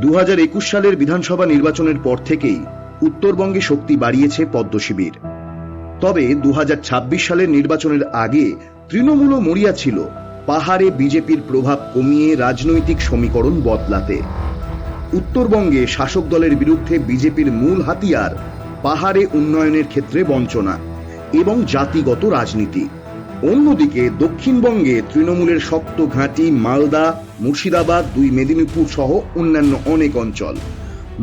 2021 সালের বিধানসভা নির্বাচনের পর থেকেই উত্তরবঙ্গে শক্তি বাড়িয়েছে পদ্ম শিবির। তবে 2026 সালের নির্বাচনের আগে তৃণমূল মরিয়া ছিল পাহাড়ে বিজেপির প্রভাব কমিয়ে রাজনৈতিক সমীকরণ বদলাতে। উত্তরবঙ্গে শাসক দলের বিরুদ্ধে বিজেপির মূল হাতিয়ার পাহাড়ে উন্নয়নের ক্ষেত্রে বঞ্চনা এবং জাতিগত রাজনীতি। অন্যদিকে দক্ষিণবঙ্গে তৃণমূলের শক্ত ঘাঁটি মালদা, মুর্শিদাবাদ, দুই মেদিনীপুর সহ অন্যান্য অনেক অঞ্চল।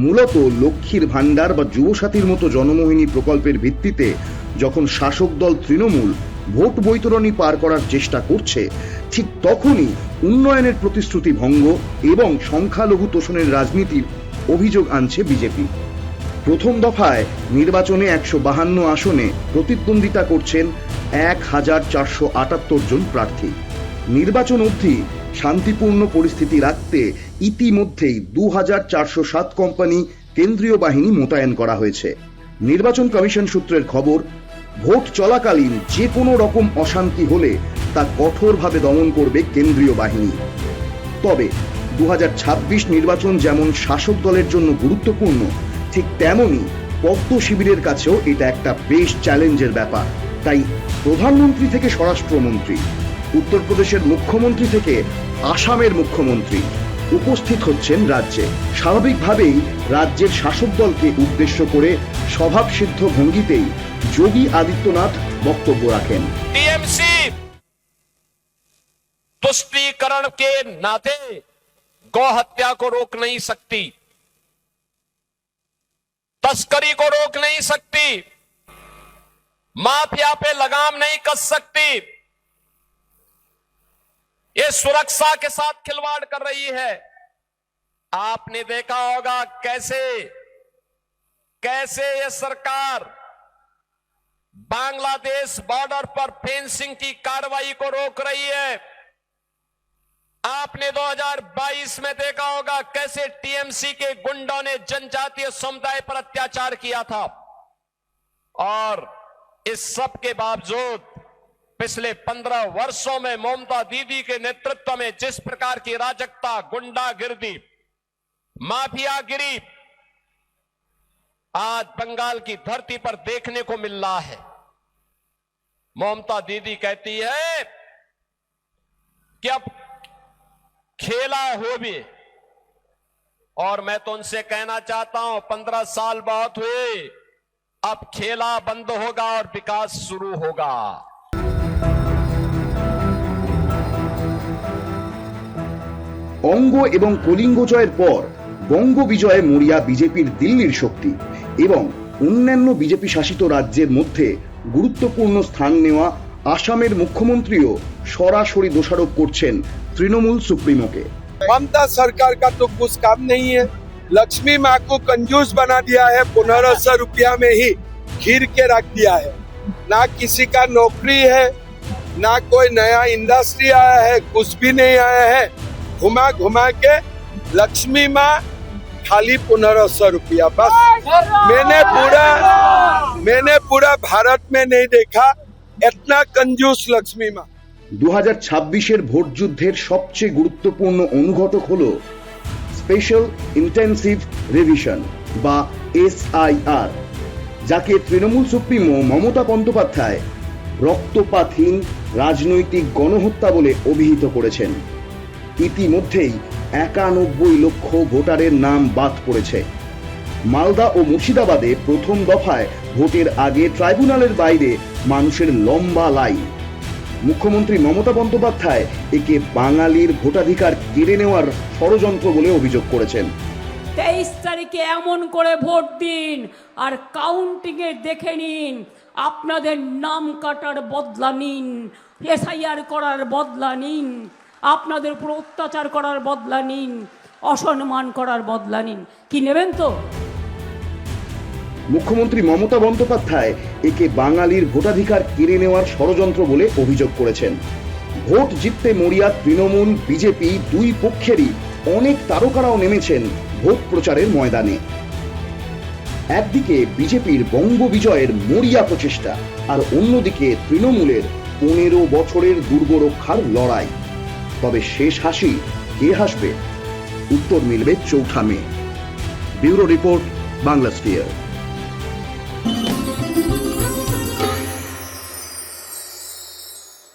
মূলত লক্ষ্মীর ভাণ্ডার বা যুবসাথীর মতো জনমোহিনী প্রকল্পের ভিত্তিতে যখন শাসক দল তৃণমূল ভোট বৈতরণী পার করার চেষ্টা করছে, ঠিক তখনই উন্নয়নের প্রতিশ্রুতি ভঙ্গ এবং সংখ্যালঘু তোষণের রাজনীতির অভিযোগ আনছে বিজেপি। প্রথম দফায় নির্বাচনে 152 আসনে প্রতিদ্বন্দ্বিতা করছেন 1478 জন প্রার্থী। নির্বাচন অবধি শান্তিপূর্ণ পরিস্থিতি রাখতে ইতিমধ্যেই 2407 কোম্পানি কেন্দ্রীয় বাহিনী মোতায়েন করা হয়েছে। নির্বাচন কমিশন সূত্রের খবর, ভোট চলাকালীন যে কোনো রকম অশান্তি হলে তা কঠোরভাবে দমন করবে কেন্দ্রীয় বাহিনী। তবে 2026 নির্বাচন যেমন শাসক দলের জন্য গুরুত্বপূর্ণ, ঠিক তেমনই পদ্ম শিবিরের কাছেও এটা একটা বেশ চ্যালেঞ্জের ব্যাপার। তাই প্রধানমন্ত্রী থেকে স্বরাষ্ট্রমন্ত্রী, উত্তরপ্রদেশের মুখ্যমন্ত্রী থেকে আসামের মুখ্যমন্ত্রী উপস্থিত হচ্ছেন রাজ্যে। স্বাভাবিকভাবেই রাজ্যের শাসক দলকে উদ্দেশ্য করে স্বভাবসিদ্ধ ভঙ্গিতেই যোগী আদিত্যনাথ বক্তব্য রাখেন। टीएमसी तुष्टीकरण के नाते गौ हत्या को रोक नहीं सकती, तस्करी को रोक नहीं सकती, माफिया पे लगाम नहीं कस सकती। ये सुरक्षा के साथ खिलवाड़ कर रही है। आपने देखा होगा कैसे ये सरकार बांग्लादेश बॉर्डर पर फेंसिंग की कार्रवाई को रोक रही है। आपने 2022 में देखा होगा कैसे टीएमसी के गुंडों ने जनजातीय समुदाय पर अत्याचार किया था। और इस सब के बावजूद पिछले 15 वर्षों में ममता दीदी के नेतृत्व में जिस प्रकार की अराजकता, गुंडागिर्दी, माफियागिरी आज बंगाल की धरती पर देखने को मिल रहा है। ममता दीदी कहती है कि अब खेला हो भी, और मैं तो उनसे कहना चाहता हूं 15 साल बहुत हुए, अब खेला बंद होगा और विकास शुरू होगा। অঙ্গ এবং কলিঙ্গ জয়ের পর বঙ্গ বিজয়ে মরিয়া বিজেপির দিল্লির শক্তি এবং অন্যান্য বিজেপি শাসিত রাজ্যের মধ্যে গুরুত্বপূর্ণ স্থান নেওয়া আসামের মুখ্যমন্ত্রীও সরাসরি দোষারোপ করছেন তৃণমূল সুপ্রিমোকে। ममता सरकार का तो कुछ काम नहीं है। लक्ष्मी माँ को कंजूस बना दिया है, 1500 रुपया में ही घिर के रख दिया है। ना किसी का नौकरी है, ना कोई नया इंडस्ट्री आया है, कुछ भी नहीं आया है। घुमा घुमा के लक्ष्मी माँ खाली 1500 रुपया बस। मैंने पूरा भारत में नहीं देखा इतना कंजूस लक्ष्मी माँ। 2026-এর ভোট যুদ্ধের সবচেয়ে গুরুত্বপূর্ণ অনুঘটক হল স্পেশাল ইন্টেন্সিভ রিভিশন বা SIR, যাকে তৃণমূল সুপ্রিমো মমতা বন্দ্যোপাধ্যায় রক্তপাতহীন রাজনৈতিক গণহত্যা বলে অভিহিত করেছেন। ইতিমধ্যেই 91 লক্ষ ভোটারের নাম বাদ পড়েছে। মালদা ও মুর্শিদাবাদে প্রথম দফায় ভোটের আগে ট্রাইব্যুনালের বাইরে মানুষের লম্বা লাইন। মুখ্যমন্ত্রী মমতা বন্দ্যোপাধ্যায় একে বাঙালির ভোটাধিকার কেড়ে নেওয়ার ষড়যন্ত্র বলে অভিযোগ করেছেন। 23 তারিখে এমন করে ভোট দিন আর কাউন্টিং এ দেখে নিন, আপনাদের নাম কাটার বদলা নিন, SIR করার বদলা নিন, আপনাদের উপর অত্যাচার করার বদলা নিন, অসম্মান করার বদলা নিন। কি নেবেন তো? মুখ্যমন্ত্রী মমতা বন্দ্যোপাধ্যায় একে বাঙালির ভোটাধিকার কেড়ে নেওয়ার ষড়যন্ত্র বলে অভিযোগ করেছেন। ভোট জিততে মরিয়া তৃণমূল বিজেপি দুই পক্ষেরই অনেক তারকারাও নেমেছেন ভোট প্রচারের ময়দানে। একদিকে বিজেপির বঙ্গ বিজয়ের মরিয়া প্রচেষ্টা, আর অন্যদিকে তৃণমূলের 15 বছরের দুর্গ রক্ষার লড়াই। তবে শেষ হাসি কে হাসবে? উত্তর মিলবে 4 মে। Bureau report, Bangla sphere.